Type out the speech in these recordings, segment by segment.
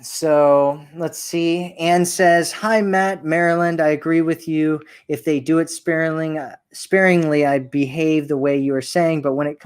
So let's see. Anne says, "Hi, Matt, Maryland. I agree with you. If they do it sparingly, I behave the way you are saying. But when it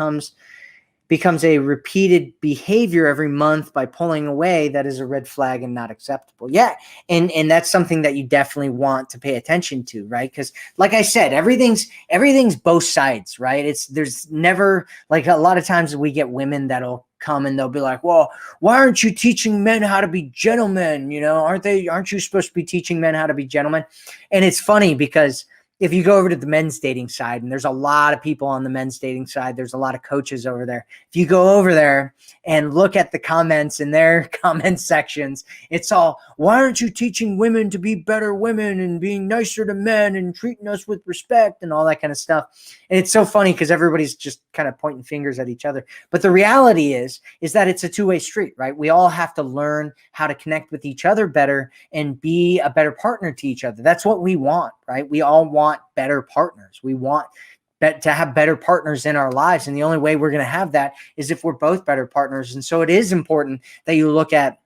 becomes a repeated behavior every month by pulling away, that is a red flag and not acceptable." Yeah, and that's something that you definitely want to pay attention to, right? Because like I said, everything's both sides, right? There's never, like, a lot of times we get women that'll come and they'll be like, "Well, why aren't you teaching men how to be gentlemen? Aren't you supposed to be teaching men how to be gentlemen?" And it's funny because if you go over to the men's dating side, and there's a lot of people on the men's dating side, there's a lot of coaches over there. If you go over there and look at the comments in their comment sections, it's all, "Why aren't you teaching women to be better women and being nicer to men and treating us with respect," and all that kind of stuff. And it's so funny because everybody's just kind of pointing fingers at each other. But the reality is that it's a two-way street, right? We all have to learn how to connect with each other better and be a better partner to each other. That's what we want, right? We all want better partners. We want to have better partners in our lives. And the only way we're going to have that is if we're both better partners. And so it is important that you look at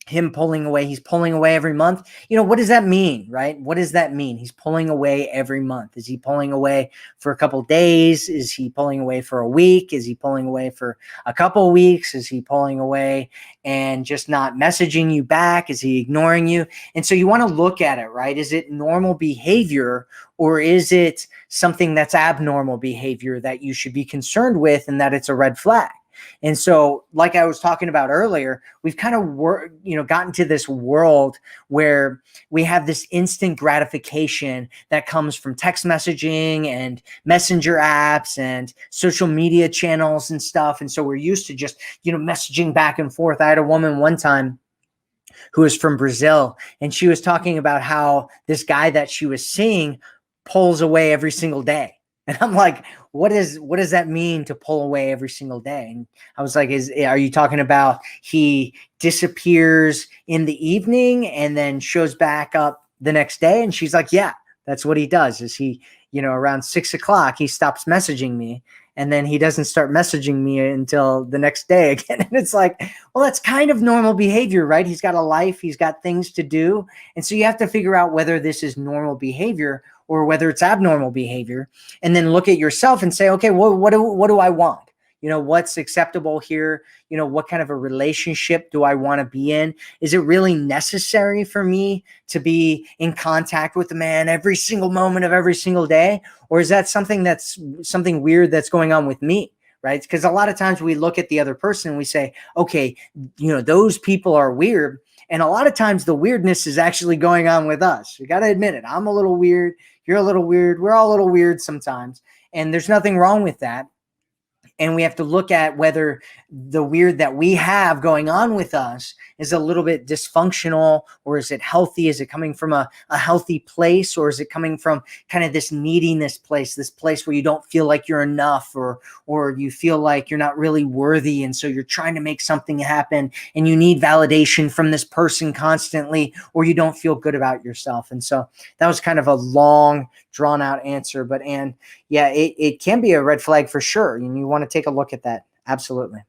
him pulling away. He's pulling away every month. What does that mean, right? What does that mean? He's pulling away every month. Is he pulling away for a couple of days? Is he pulling away for a week? Is he pulling away for a couple of weeks? Is he pulling away and just not messaging you back? Is he ignoring you? And so you want to look at it, right? Is it normal behavior, or is it something that's abnormal behavior that you should be concerned with and that it's a red flag? And so, like I was talking about earlier, we've kind of gotten to this world where we have this instant gratification that comes from text messaging and messenger apps and social media channels and stuff. And so we're used to just, messaging back and forth. I had a woman one time who was from Brazil, and she was talking about how this guy that she was seeing pulls away every single day. And I'm like, what does that mean to pull away every single day? And I was like, are you talking about he disappears in the evening and then shows back up the next day? And she's like, yeah, that's what he does. Is he, around 6 o'clock, he stops messaging me, and then he doesn't start messaging me until the next day again. And it's like, well, that's kind of normal behavior, right? He's got a life, he's got things to do. And so you have to figure out whether this is normal behavior or whether it's abnormal behavior, and then look at yourself and say, okay, well, what do I want? What's acceptable here? What kind of a relationship do I want to be in? Is it really necessary for me to be in contact with a man every single moment of every single day? Or is that something weird that's going on with me? Right? Because a lot of times we look at the other person and we say, okay, those people are weird. And a lot of times the weirdness is actually going on with us. You got to admit it. I'm a little weird. You're a little weird. We're all a little weird sometimes. And there's nothing wrong with that. And we have to look at whether the weird that we have going on with us is a little bit dysfunctional, or is it healthy? Is it coming from a healthy place, or is it coming from kind of this neediness place, this place where you don't feel like you're enough, or you feel like you're not really worthy, and so you're trying to make something happen and you need validation from this person constantly, or you don't feel good about yourself. And so that was kind of a long, drawn out answer, but yeah, it can be a red flag for sure, and you want to take a look at that. Absolutely.